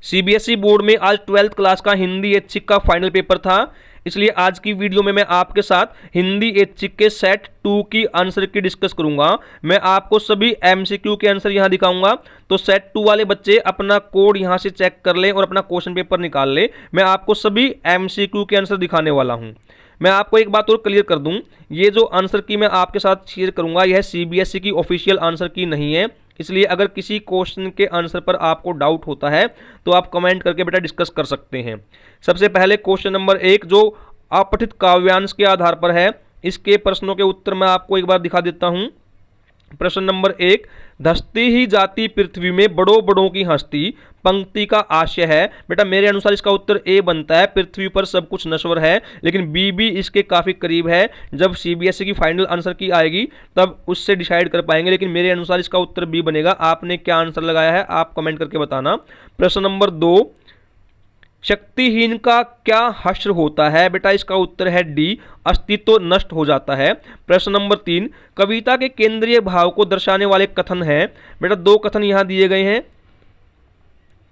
CBSE board में आज 12th class का हिंदी ऐच्छिक का फाइनल पेपर था, इसलिए आज की वीडियो में मैं आपके साथ हिंदी ऐच्छिक के सेट 2 की आंसर की डिस्कस करूंगा। मैं आपको सभी एमसीक्यू के आंसर यहां दिखाऊंगा, तो सेट 2 वाले बच्चे अपना कोड यहां से चेक कर लें और अपना क्वेश्चन पेपर निकाल लें। मैं आपको सभी एमसीक्यू के आंसर दिखाने वाला हूं। मैं आपको एक बात और क्लियर कर दूं, ये जो आंसर की मैं आपके साथ शेयर करूंगा यह सीबीएसई की ऑफिशियल आंसर की नहीं है, इसलिए अगर किसी क्वेश्चन के आंसर पर आपको डाउट होता है तो आप कमेंट करके बेटा डिस्कस कर सकते हैं। सबसे पहले क्वेश्चन नंबर 1 जो अपठित काव्यांश के आधार पर है, इसके प्रश्नों के उत्तर मैं आपको एक बार दिखा देता हूं। प्रश्न नंबर 1, धसती ही जाती पृथ्वी में बड़ों बड़ों की हस्ती पंक्ति का आशय है। बेटा मेरे अनुसार इसका उत्तर ए बनता है, पृथ्वी पर सब कुछ नश्वर है, लेकिन बी भी इसके काफी करीब है। जब सीबीएसई की फाइनल आंसर की आएगी तब उससे डिसाइड कर पाएंगे, लेकिन मेरे अनुसार इसका उत्तर बी बनेगा। आपने क्या आंसर लगाया है आप कमेंट करके बताना। प्रश्न नंबर 2, शक्तिहीन का क्या हश्र होता है। बेटा इसका उत्तर है डी, अस्तित्व नष्ट हो जाता है। प्रश्न नंबर 3, कविता के केंद्रीय भाव को दर्शाने वाले कथन है। बेटा 2 कथन यहां दिए गए हैं,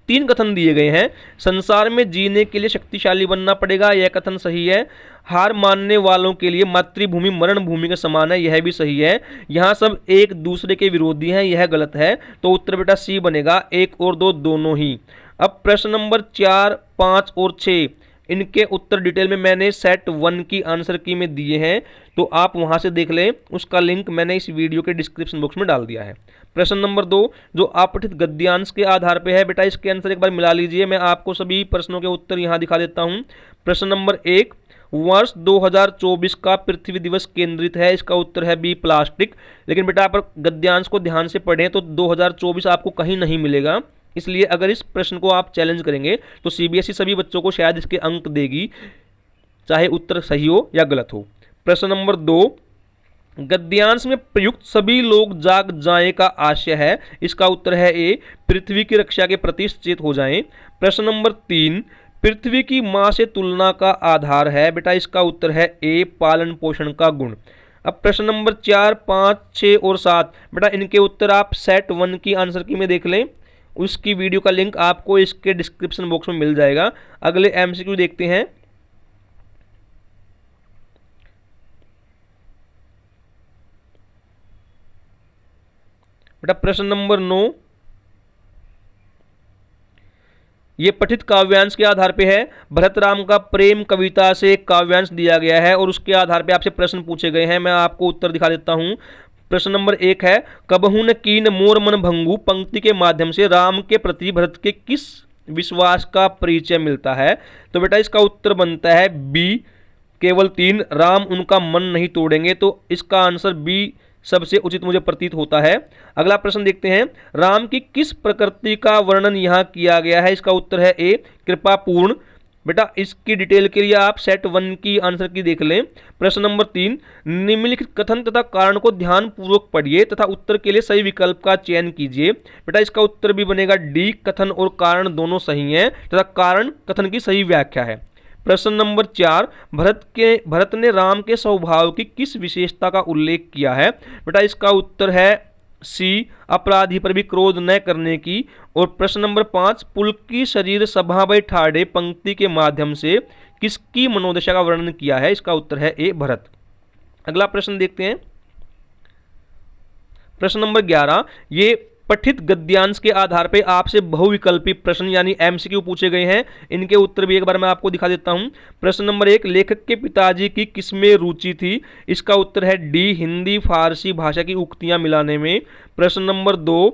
3 कथन दिए गए हैं। संसार में जीने के लिए शक्तिशाली बनना पड़ेगा, यह कथन सही है। हार मानने वालों के लिए मातृभूमि मरण भूमि के समान है, यह भी सही है। यहां सब एक दूसरे के विरोधी हैं, यह गलत है। तो उत्तर बेटा सी बनेगा, 1 और 2 दोनों ही। अब प्रश्न नंबर 4, 5 और 6 इनके उत्तर डिटेल में मैंने सेट 1 की आंसर की में दिए हैं, तो आप वहां से देख लें, उसका लिंक मैंने इस वीडियो के डिस्क्रिप्शन बॉक्स में डाल दिया है। प्रश्न नंबर 2 जो अपठित गद्यांश के आधार पे है, बेटा इसके आंसर एक बार मिला लीजिए। मैं आपको सभी प्रश्नों के उत्तर यहां दिखा देता हूं। प्रश्न नंबर 1, वर्ष 2024 का पृथ्वी दिवस केंद्रित है, इसका उत्तर है बी, प्लास्टिक। लेकिन बेटा आप गद्यांश को ध्यान से पढ़ें तो 2024 आपको कहीं नहीं मिलेगा, इसलिए अगर इस प्रश्न को आप चैलेंज करेंगे तो सीबीएसई सभी बच्चों को शायद इसके अंक देगी, चाहे उत्तर सही हो या गलत हो। प्रश्न नंबर 2, गद्यांश में प्रयुक्त सभी लोग जाग जाएं का आशय है, इसका उत्तर है ए, पृथ्वी की रक्षा के प्रति सचेत हो जाएं। प्रश्न नंबर 3, पृथ्वी की मां से तुलना का आधार है। बेटा इसका उत्तर है ए, पालन पोषण का गुण। अब प्रश्न नंबर 4, 5, 6 और 7 बेटा इनके उत्तर आप सेट 1 की आंसर की में देख लें, उसकी वीडियो का लिंक आपको इसके डिस्क्रिप्शन बॉक्स में मिल जाएगा। अगले एमसीक्यू देखते हैं। बेटा प्रश्न नंबर 9, ये पठित काव्यांश के आधार पे है। भरतराम का प्रेम कविता से एक काव्यांश दिया गया है और उसके आधार पे आपसे प्रश्न पूछे गए हैं, मैं आपको उत्तर दिखा देता हूं। प्रश्न नंबर 1 है, कबहू न कीन मोर मन भंगू पंक्ति के माध्यम से राम के प्रति भरत के किस विश्वास का परिचय मिलता है। तो बेटा इसका उत्तर बनता है बी, केवल 3, राम उनका मन नहीं तोड़ेंगे। तो इसका आंसर बी सबसे उचित मुझे प्रतीत होता है। अगला प्रश्न देखते हैं, राम की किस प्रकृति का वर्णन यहां किया गया है, इसका उत्तर है ए, कृपापूर्ण। बेटा इसकी डिटेल के लिए आप सेट 1 की आंसर की देख लें। प्रश्न नंबर 3, निम्नलिखित कथन तथा कारण को ध्यान पूर्वक पढ़िए तथा उत्तर के लिए सही विकल्प का चयन कीजिए। बेटा इसका उत्तर भी बनेगा डी, कथन और कारण दोनों सही हैं तथा कारण कथन की सही व्याख्या है। प्रश्न नंबर 4, भरत ने राम के स्वभाव की किस विशेषता का उल्लेख किया है। बेटा इसका उत्तर है सी, अपराधी पर भी क्रोध न करने की। और प्रश्न नंबर 5, पुलकी शरीर सभा बैठाड़े पंक्ति के माध्यम से किसकी मनोदशा का वर्णन किया है, इसका उत्तर है ए, भरत। अगला प्रश्न देखते हैं। प्रश्न नंबर 11, ये पठित गद्यांश के आधार पे आपसे बहुविकल्पी प्रश्न यानी एमसीक्यू पूछे गए हैं, इनके उत्तर भी एक बार मैं आपको दिखा देता हूं। प्रश्न नंबर 1, लेखक के पिताजी की किसमें रुचि थी, इसका उत्तर है डी, हिंदी फारसी भाषा की उक्तियां मिलाने में। प्रश्न नंबर 2,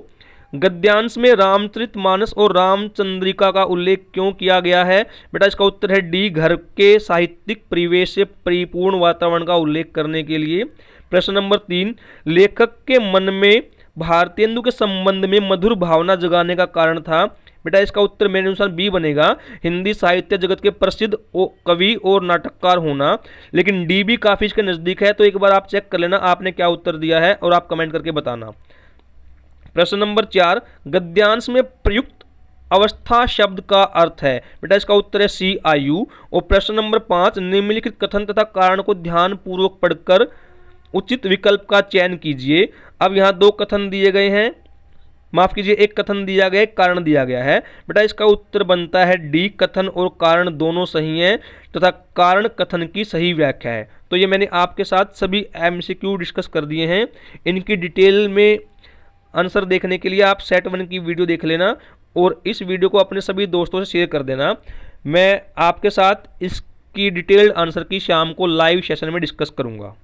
गद्यांश में रामचरितमानस और रामचंद्रिका का उल्लेख क्यों किया गया है। बेटा इसका उत्तर है डी, घर के साहित्यिक परिवेश से परिपूर्ण वातावरण का उल्लेख करने के लिए। प्रश्न नंबर 3, लेखक के मन में भारतेंदु के संबंध में मधुर भावना जगाने का कारण था। बेटा इसका उत्तर मेरे अनुसार बी बनेगा, हिंदी साहित्य जगत के प्रसिद्ध कवि और नाटककार होना। लेकिन डी भी काफी इसके नजदीक है, तो एक बार आप चेक कर लेना आपने क्या उत्तर दिया है और आप कमेंट करके बताना। प्रश्न नंबर 4, गद्यांश में प्रयुक्त अवस्था शब्द का अर्थ है। बेटा इसका उत्तर है सी, आयु। और प्रश्न नंबर 5, निम्नलिखित कथन तथा कारण को ध्यान पूर्वक पढ़कर उचित विकल्प का चयन कीजिए। अब यहाँ 2 कथन दिए गए हैं, माफ कीजिए, एक कथन दिया गया, एक कारण दिया गया है। बेटा इसका उत्तर बनता है डी, कथन और कारण दोनों सही हैं तथा कारण कथन की सही व्याख्या है। तो ये मैंने आपके साथ सभी एमसीक्यू डिस्कस कर दिए हैं। इनकी डिटेल में आंसर देखने के लिए आप सेट 1 की वीडियो देख लेना और इस वीडियो को अपने सभी दोस्तों से शेयर कर देना। मैं आपके साथ इसकी डिटेल्ड आंसर की शाम को लाइव सेशन में डिस्कस करूंगा।